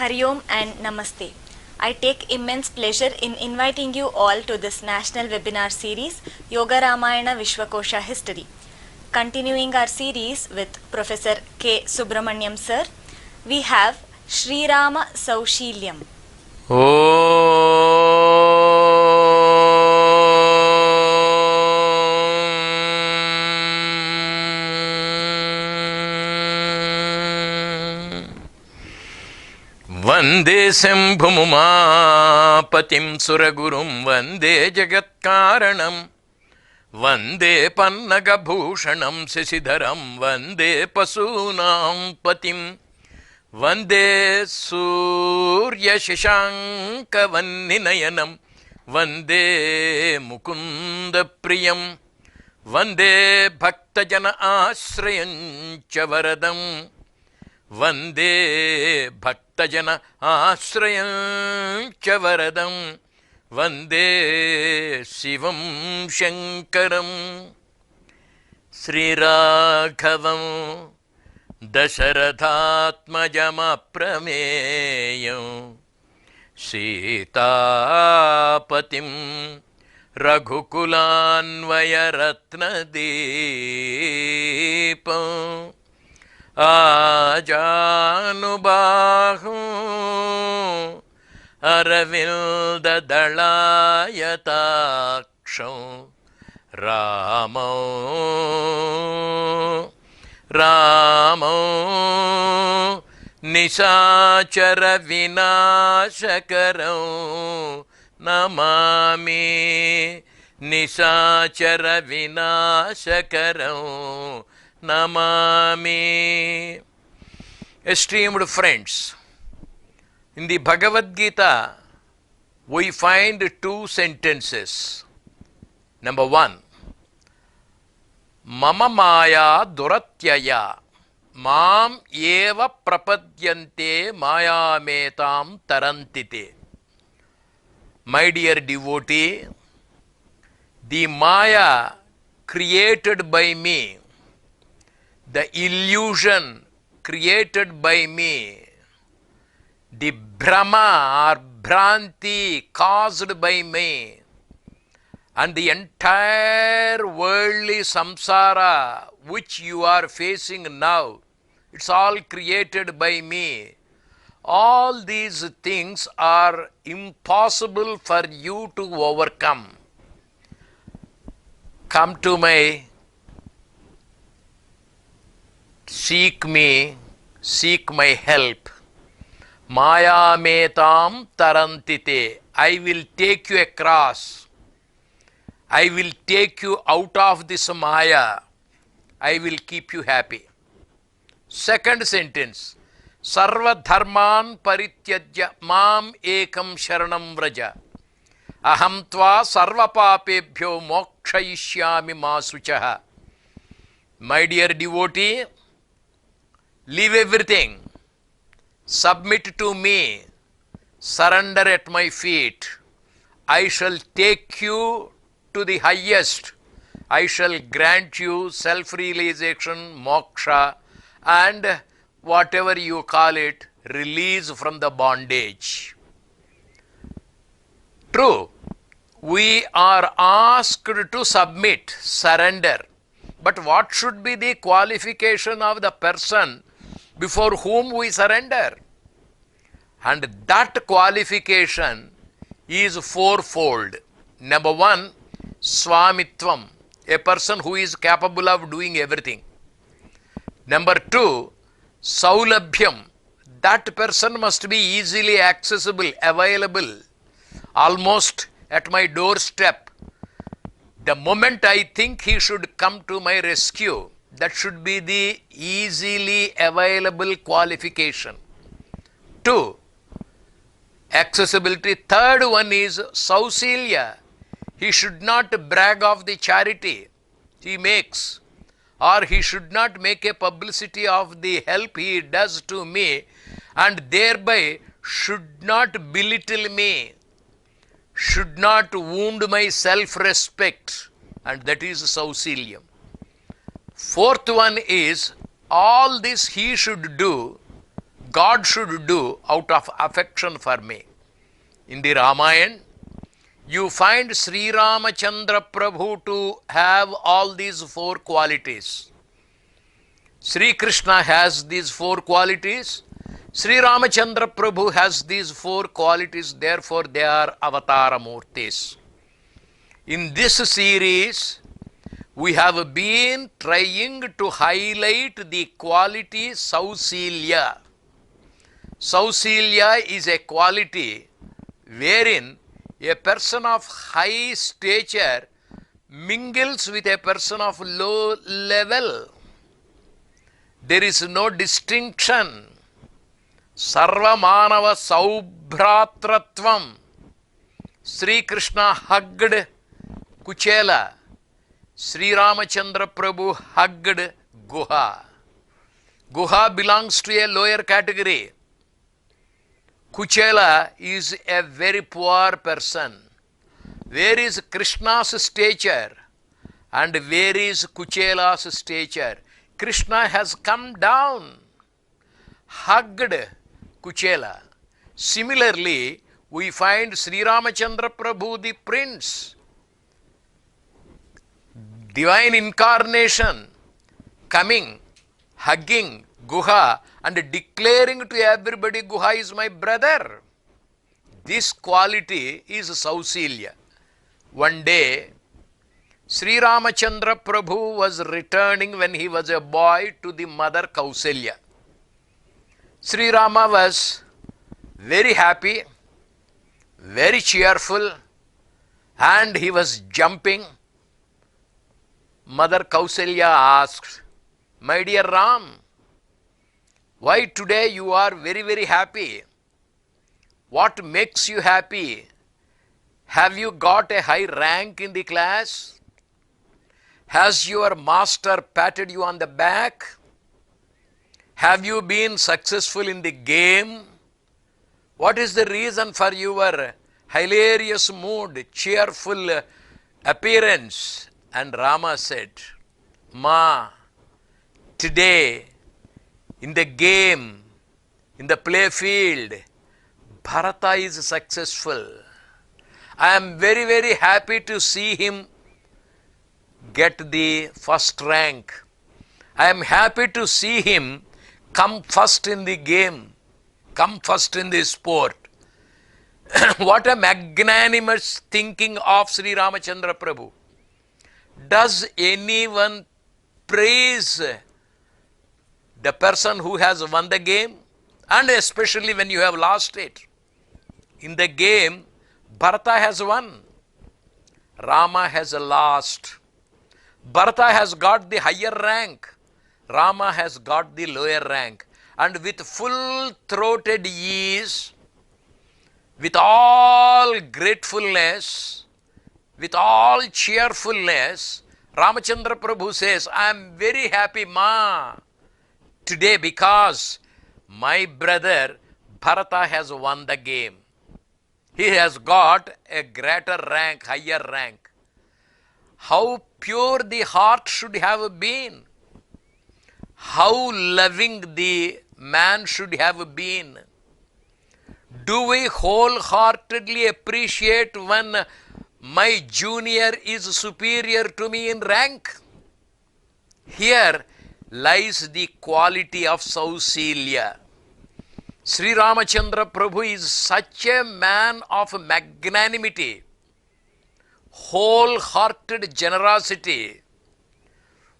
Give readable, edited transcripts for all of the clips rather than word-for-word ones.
Hari Om and Namaste. I take immense pleasure in inviting you all to this national webinar series, Yoga Ramayana Vishwakosha History. Continuing our series with Professor K. Subramaniam Sir, we have Sri Rama Saushilyam. वंदे शंभुमुमापतिं सुरगुरुं वंदे जगत्कारणं वंदे पन्नगभूषणं शशिधरं वंदे पशूनां पतिं वंदे सूर्यशशाङ्कवह्निनयनं वंदे मुकुन्दप्रियं वंदे भक्तजन आश्रयं च वरदं वंदे भक्तजन आश्रयं च वरदं वंदे शिवं शङ्करं श्रीराघवं दशरथात्मजमप्रमेयं सीतापतिं रघुकुलान्वयरत्नदीपं आजानुबाहु अरविन्ददलायताक्षं रामो निशाचरविनाशकरं Namami निशाचरविनाशकरं Namami. Esteemed friends, in the Bhagavad Gita, we find two sentences. Number one, Mama Maya Duratyaya Mam Eva Prapadyante Maya Metam Tarantite. My dear devotee, the Maya created by me, the illusion created by me, the Brahma or Bhranti caused by me, and the entire worldly samsara which you are facing now, it's all created by me. All these things are impossible for you to overcome. Come to my seek me, seek my help. Maya metam tarantite. I will take you across. I will take you out of this Maya. I will keep you happy. Second sentence. Sarva dharman parityajya mam ekam sharanam vraja. Aham tva sarva papebhyo mokshayishyami masuchaha. My dear devotee, leave everything, submit to me, surrender at my feet. I shall take you to the highest. I shall grant you self-realization, moksha, and whatever you call it, release from the bondage. True, we are asked to submit, surrender. But what should be the qualification of the person before whom we surrender? And that qualification is fourfold. Number one, Swamitvam, a person who is capable of doing everything. Number two, Saulabhyam, that person must be easily accessible, available, almost at my doorstep. The moment I think he should come to my rescue, that should be the easily available qualification. Two, accessibility. Third one is Sausilya. He should not brag of the charity he makes, or he should not make a publicity of the help he does to me, and thereby should not belittle me, should not wound my self-respect, and that is Sausilyam. Fourth one is, all this he should do God should do out of affection for me. In the Ramayana, you find Sri Ramachandra Prabhu to have all these four qualities. Sri Krishna has these four qualities. Sri Ramachandra Prabhu has these four qualities, therefore they are Avatara Murtis. In this series, we have been trying to highlight the quality Sausilya. Sausilya is a quality wherein a person of high stature mingles with a person of low level. There is no distinction. Sarva Manava Saubhratratvam. Sri Krishna hugged Kuchela. Sri Ramachandra Prabhu hugged Guha. Guha belongs to a lower category. Kuchela is a very poor person. Where is Krishna's stature and where is Kuchela's stature? Krishna has come down, hugged Kuchela. Similarly, we find Sri Ramachandra Prabhu, the prince, divine incarnation, coming, hugging Guha and declaring to everybody, Guha is my brother. This quality is Sausilya. One day, Sri Ramachandra Prabhu was returning when he was a boy to the mother Kausalya. Sri Rama was very happy, very cheerful, and he was jumping. Mother Kausalya asked, my dear Ram, why today you are very, very happy? What makes you happy? Have you got a high rank in the class? Has your master patted you on the back? Have you been successful in the game? What is the reason for your hilarious mood, cheerful appearance? And Rama said, Ma, today in the game, in the play field, Bharata is successful. I am very, very happy to see him get the first rank. I am happy to see him come first in the game, come first in the sport. What a magnanimous thinking of Sri Ramachandra Prabhu. Does anyone praise the person who has won the game? And especially when you have lost it. In the game, Bharata has won. Rama has lost. Bharata has got the higher rank. Rama has got the lower rank. And with full-throated ease, with all gratefulness, with all cheerfulness, Ramachandra Prabhu says, I am very happy, Ma, today because my brother Bharata has won the game. He has got a greater rank, higher rank. How pure the heart should have been. How loving the man should have been. Do we wholeheartedly appreciate when my junior is superior to me in rank? Here lies the quality of Sausilya. Sri Ramachandra Prabhu is such a man of magnanimity, wholehearted generosity,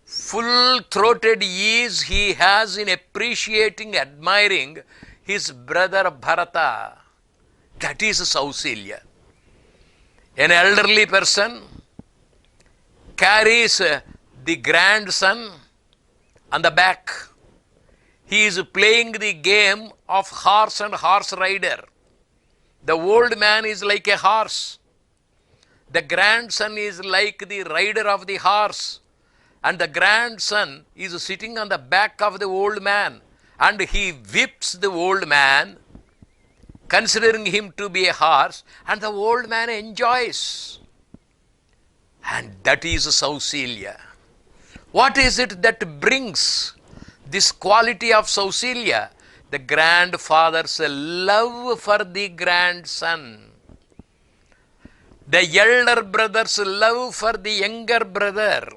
full-throated ease he has in appreciating, admiring his brother Bharata. That is Sausilya. An elderly person carries the grandson on the back. He is playing the game of horse and horse rider. The old man is like a horse. The grandson is like the rider of the horse. And the grandson is sitting on the back of the old man. And he whips the old man, considering him to be a horse, and the old man enjoys. And that is Sausilya. What is it that brings this quality of Sausilya? the grandfather's love for the grandson, the elder brother's love for the younger brother,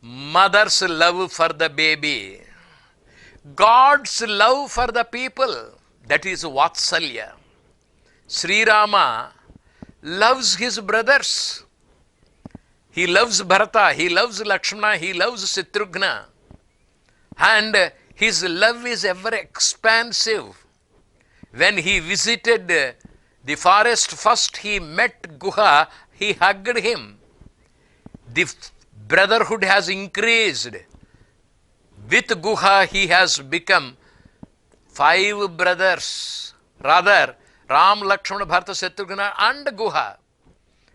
mother's love for the baby, God's love for the people, that is Vatsalya. Sri Rama loves his brothers. He loves Bharata, he loves Lakshmana, he loves Shatrughna. And his love is ever expansive. When he visited the forest, first he met Guha, he hugged him. The brotherhood has increased. With Guha, he has become 5 brothers. Rather, Ram, Lakshmana, Bharata, Shatrughna and Guha.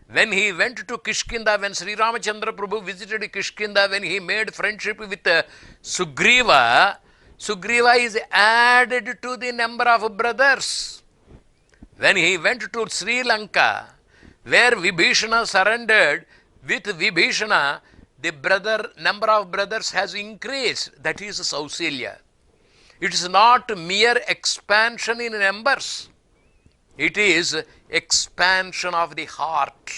When he went to Kishkinda, when Sri Ramachandra Prabhu visited Kishkinda, when he made friendship with Sugriva, Sugriva is added to the number of brothers. When he went to Sri Lanka, where Vibhishana surrendered, with Vibhishana, the number of brothers has increased. That is Sausilya. It is not mere expansion in numbers. It is expansion of the heart.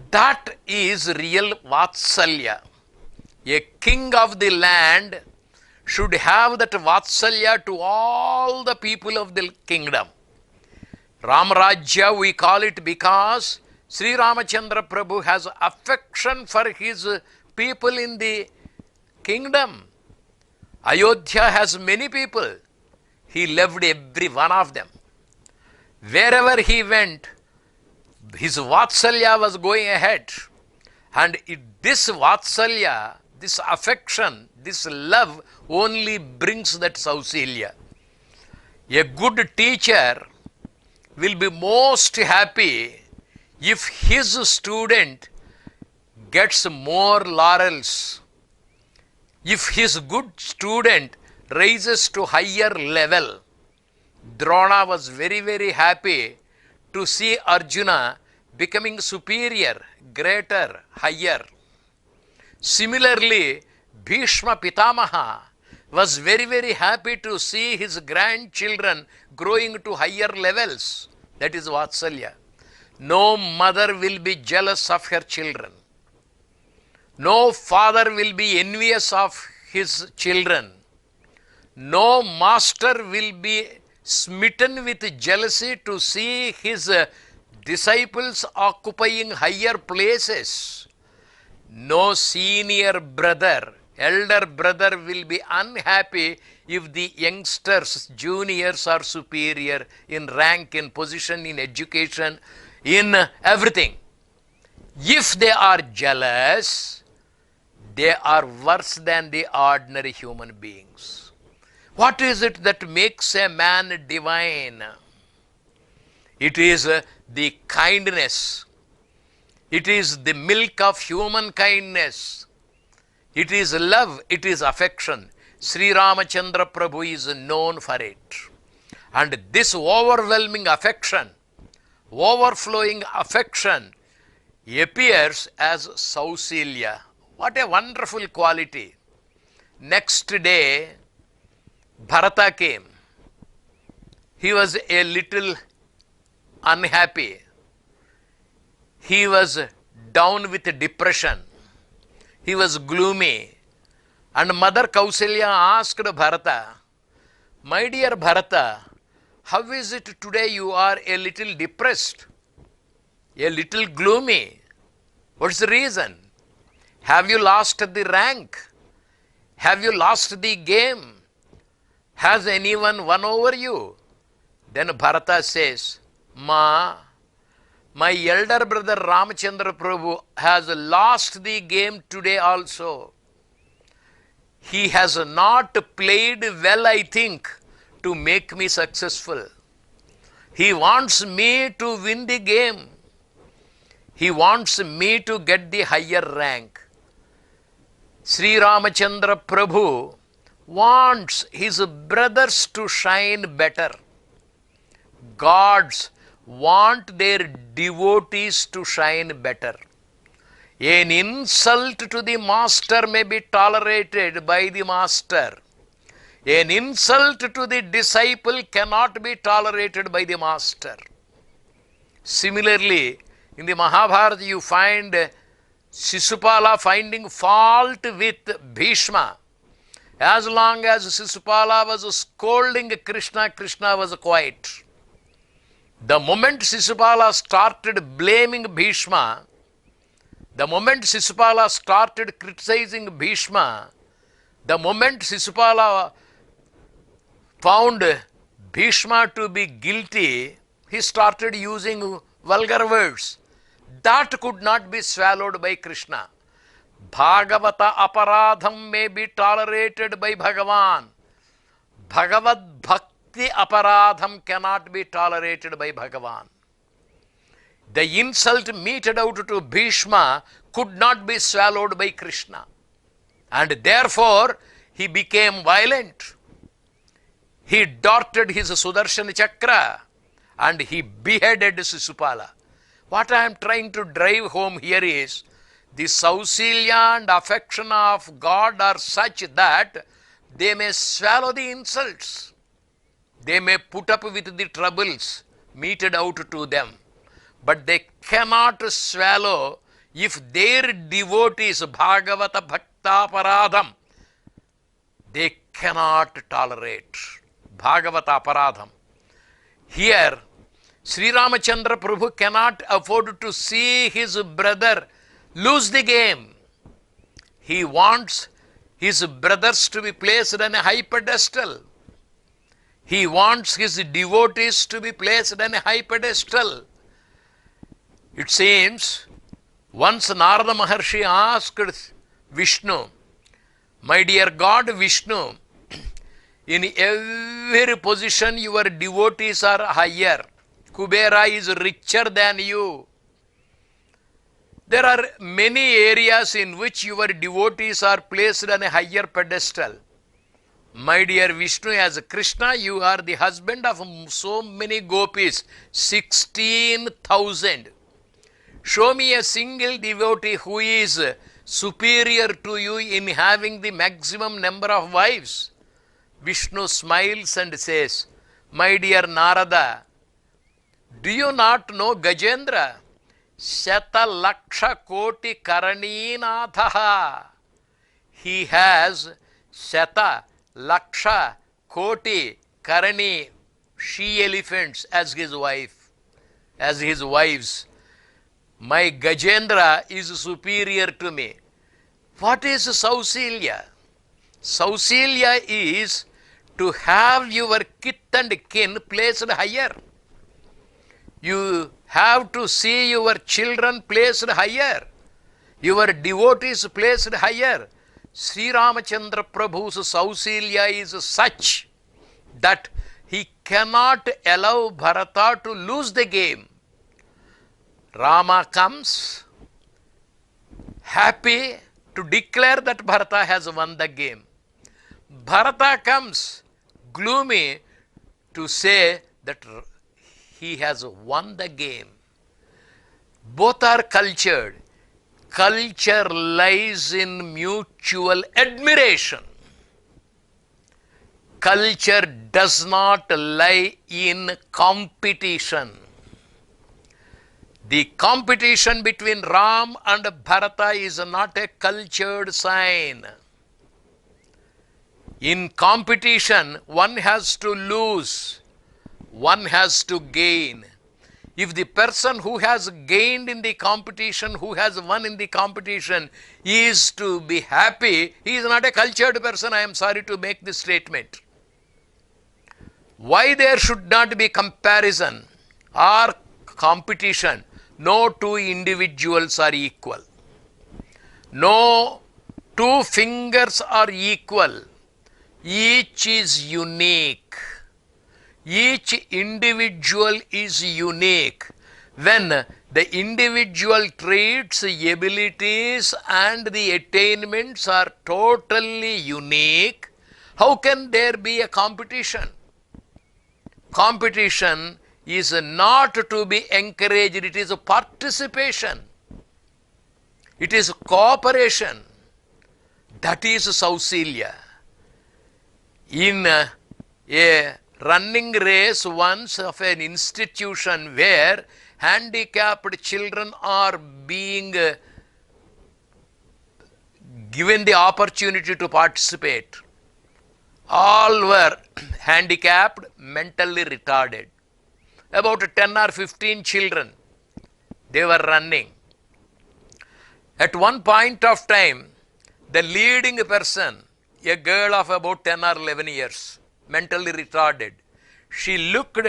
That is real Vatsalya. A king of the land should have that Vatsalya to all the people of the kingdom. Ramarajya we call it because Sri Ramachandra Prabhu has affection for his people in the kingdom. Ayodhya has many people. He loved every one of them. Wherever he went, his Vatsalya was going ahead. And this Vatsalya, this affection, this love only brings that Sausilya. A good teacher will be most happy if his student gets more laurels. If his good student rises to higher level. Drona was very, very happy to see Arjuna becoming superior, greater, higher. Similarly, Bhishma Pitamaha was very, very happy to see his grandchildren growing to higher levels. That is Vatsalya. No mother will be jealous of her children. No father will be envious of his children. No master will be smitten with jealousy to see his disciples occupying higher places. No senior brother, elder brother will be unhappy if the youngsters, juniors are superior in rank, in position, in education, in everything. If they are jealous, they are worse than the ordinary human beings. What is it that makes a man divine? It is the kindness. It is the milk of human kindness. It is love. It is affection. Sri Ramachandra Prabhu is known for it. And this overwhelming affection, overflowing affection appears as Sausilya. What a wonderful quality. Next day, Bharata came. He was a little unhappy. He was down with depression. He was gloomy. And Mother Kausalya asked Bharata, "My dear Bharata, how is it today you are a little depressed, a little gloomy? What's the reason? Have you lost the rank? Have you lost the game? Has anyone won over you?" Then Bharata says, "Ma, my elder brother Ramachandra Prabhu has lost the game today also. He has not played well, I think, to make me successful. He wants me to win the game. He wants me to get the higher rank." Sri Ramachandra Prabhu wants his brothers to shine better. Gods want their devotees to shine better. An insult to the master may be tolerated by the master. An insult to the disciple cannot be tolerated by the master. Similarly, in the Mahabharata you find Sisupala finding fault with Bhishma. As long as Sisupala was scolding Krishna, Krishna was quiet. The moment Sisupala started blaming Bhishma, the moment Sisupala started criticizing Bhishma, the moment Sisupala found Bhishma to be guilty, he started using vulgar words. That could not be swallowed by Krishna. Bhagavata aparadham may be tolerated by Bhagavan. Bhagavad bhakti aparadham cannot be tolerated by Bhagavan. The insult meted out to Bhishma could not be swallowed by Krishna. And therefore, he became violent. He darted his Sudarshana Chakra and he beheaded Sisupala. What I am trying to drive home here is, the Sausilya and affection of God are such that they may swallow the insults. They may put up with the troubles meted out to them. But they cannot swallow if their devotees, Bhagavata Bhakta Paradham, they cannot tolerate. Bhagavata Paradham. Here, Sri Ramachandra Prabhu cannot afford to see his brother lose the game. He wants his brothers to be placed on a high pedestal. He wants his devotees to be placed on a high pedestal. It seems once Narada Maharshi asked Vishnu, my dear God Vishnu, in every position your devotees are higher. Kubera is richer than you. There are many areas in which your devotees are placed on a higher pedestal. My dear Vishnu, as Krishna, you are the husband of so many gopis, 16,000. Show me a single devotee who is superior to you in having the maximum number of wives. Vishnu smiles and says, my dear Narada, do you not know Gajendra? Shata Laksha Koti Karaneenathaha. He has Shata Laksha Koti Karani, she elephants as his wife, as his wives. My Gajendra is superior to me. What is Sausilya? Sausilya is to have your kith and kin placed higher. You have to see your children placed higher, your devotees placed higher. Sri Ramachandra Prabhu's Sausilya is such that he cannot allow Bharata to lose the game. Rama comes happy to declare that Bharata has won the game. Bharata comes gloomy to say that he has won the game. Both are cultured. Culture lies in mutual admiration. Culture does not lie in competition. The competition between Ram and Bharata is not a cultured sign. In competition, one has to lose, one has to gain. If the person who has gained in the competition, who has won in the competition, is to be happy, he is not a cultured person. I am sorry to make this statement. Why there should not be comparison or competition? No two individuals are equal. No two fingers are equal. Each is unique. Each individual is unique. When the individual traits, abilities and the attainments are totally unique, how can there be a competition? Competition is not to be encouraged, it is a participation. It is cooperation. That is Sausilya. in a running race once of an institution where handicapped children are being given the opportunity to participate. All were handicapped, mentally retarded. About 10 or 15 children, they were running. At one point of time, the leading person, a girl of about 10 or 11 years, mentally retarded, she looked,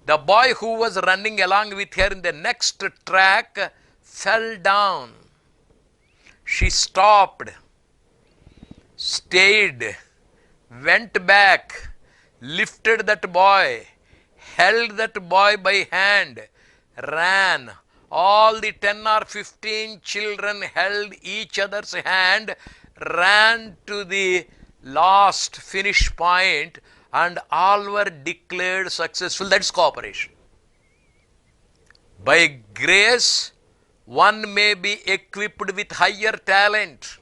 the boy who was running along with her in the next track fell down. She stopped, stayed, went back, lifted that boy, held that boy by hand, ran. All the 10 or 15 children held each other's hand, ran to the last finish point, and all were declared successful. That's cooperation. By grace, one may be equipped with higher talent,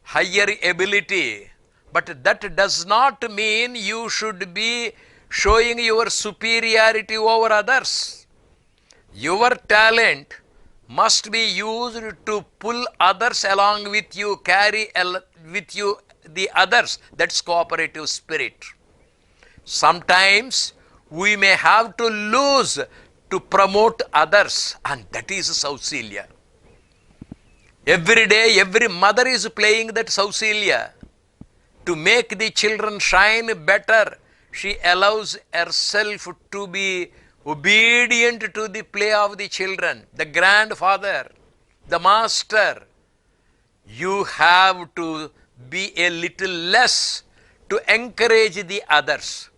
higher ability, but that does not mean you should be showing your superiority over others. Your talent must be used to pull others along with you, carry with you the others. That's cooperative spirit. Sometimes we may have to lose to promote others, and that is Sausilya. Every day, every mother is playing that Sausilya. To make the children shine better, she allows herself to be obedient to the play of the children. The grandfather, the master, you have to be a little less to encourage the others.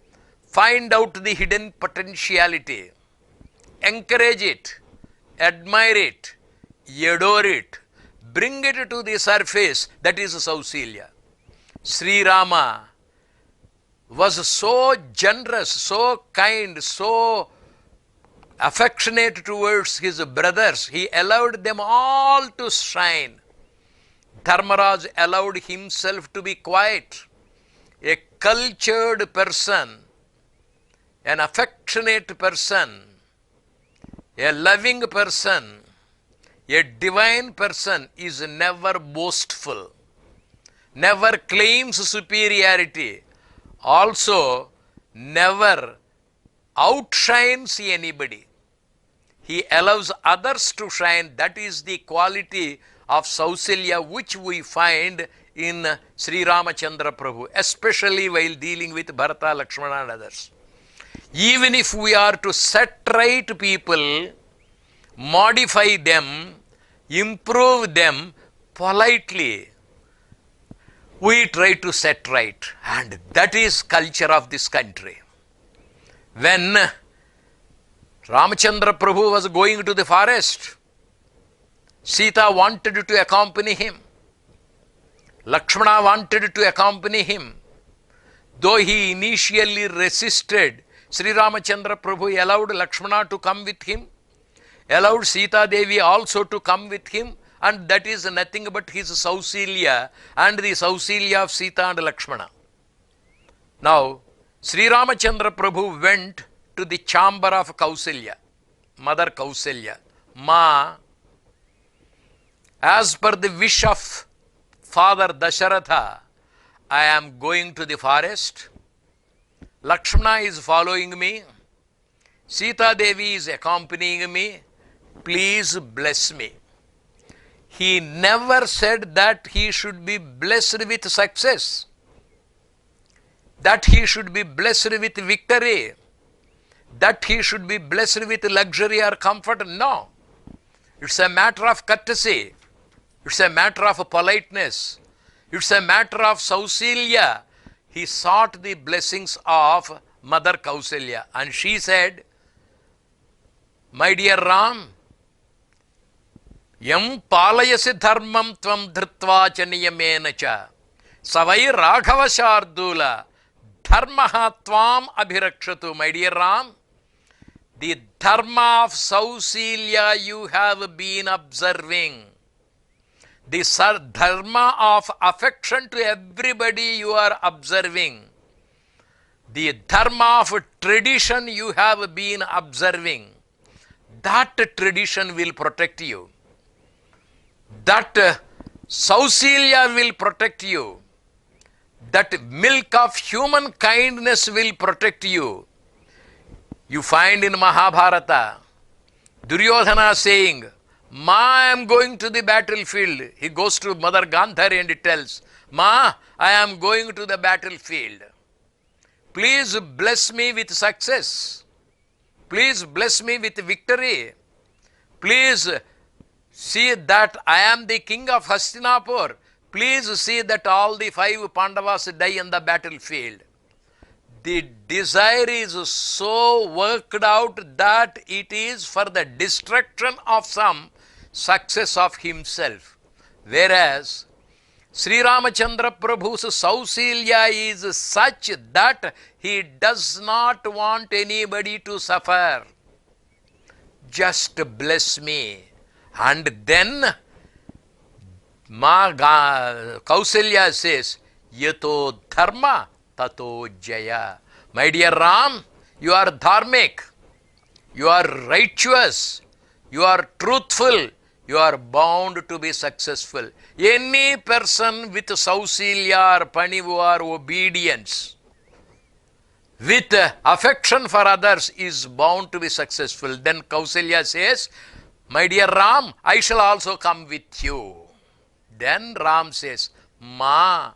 Find out the hidden potentiality. Encourage it, admire it, adore it, bring it to the surface. That is Sausilya. Sri Rama was so generous, so kind, so affectionate towards his brothers. He allowed them all to shine. Dharmaraj allowed himself to be quiet. A cultured person, an affectionate person, a loving person, a divine person is never boastful, never claims superiority, also never outshines anybody. He allows others to shine. That is the quality of Sausilya which we find in Sri Ramachandra Prabhu, especially while dealing with Bharata, Lakshmana and others. Even if we are to set right people, modify them, improve them politely, we try to set right, and that is culture of this country. When Ramachandra Prabhu was going to the forest, Sita wanted to accompany him. Lakshmana wanted to accompany him. Though he initially resisted, Sri Ramachandra Prabhu allowed Lakshmana to come with him, allowed Sita Devi also to come with him, and that is nothing but his Sausilya and the Sausilya of Sita and Lakshmana. Now, Sri Ramachandra Prabhu went to the chamber of Kausalya, Mother Kausalya. Ma, as per the wish of Father Dasharatha, I am going to the forest. Lakshmana is following me. Sita Devi is accompanying me. Please bless me. He never said that he should be blessed with success, that he should be blessed with victory, that he should be blessed with luxury or comfort. No. It's a matter of courtesy. It's a matter of politeness. It's a matter of Sausilya. He sought the blessings of Mother Kausalya, and she said, my dear Ram, yam palayasi dharmam tvam dhritva cha niyamena cha savai raghava shardula dharmaha tvam abhirakshatu. My dear Ram, the dharma of Sausilya you have been observing. the dharma of affection to everybody you are observing, the dharma of tradition you have been observing, that tradition will protect you. That Sausilya will protect you. That milk of human kindness will protect you. You find in Mahabharata, Duryodhana saying, Ma, I am going to the battlefield. He goes to Mother Gandhari and he tells, Ma, I am going to the battlefield. Please bless me with success. Please bless me with victory. Please see that I am the king of Hastinapur. Please see that all the 5 Pandavas die on the battlefield. The desire is so worked out that it is for the destruction of some success of himself. Whereas Sri Ramachandra Prabhu's Sausilya is such that he does not want anybody to suffer. Just bless me. And then Kausalya says, Yato dharma tato jaya. My dear Ram, you are dharmic, you are righteous, you are truthful, you are bound to be successful. Any person with Sausilya or Panivu or obedience, with affection for others is bound to be successful. Then Kausalya says, my dear Ram, I shall also come with you. Then Ram says, Ma,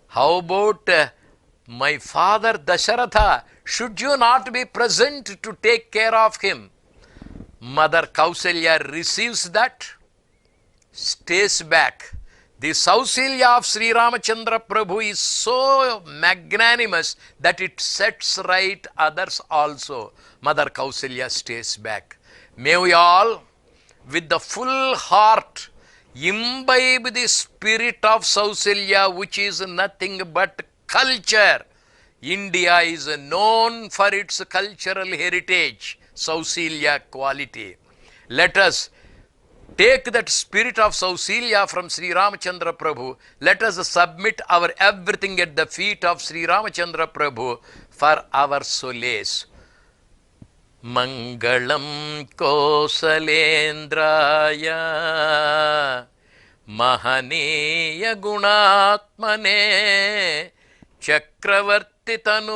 how about my father Dasharatha? Should you not be present to take care of him? Mother Kausalya receives that, stays back. The Sausilya of Sri Ramachandra Prabhu is so magnanimous that it sets right others also. Mother Kausalya stays back. May we all, with the full heart, imbibe the spirit of Sausilya, which is nothing but culture. India is known for its cultural heritage, Sausilya quality. Let us take that spirit of Sausilya from Sri Ramachandra Prabhu. Let us submit our everything at the feet of Sri Ramachandra Prabhu for our solace. Mangalam Kosalendraya Mahaneya Gunatmane Chakravarti Tanujaya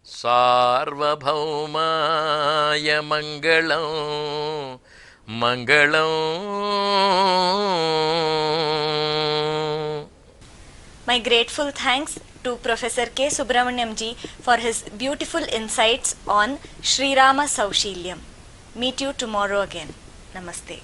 Sarvabhaumaya Mangalam Mangalam. My grateful thanks to Professor K. Subramaniam ji for his beautiful insights on Sri Rama Saushilyam. Meet you tomorrow again. Namaste.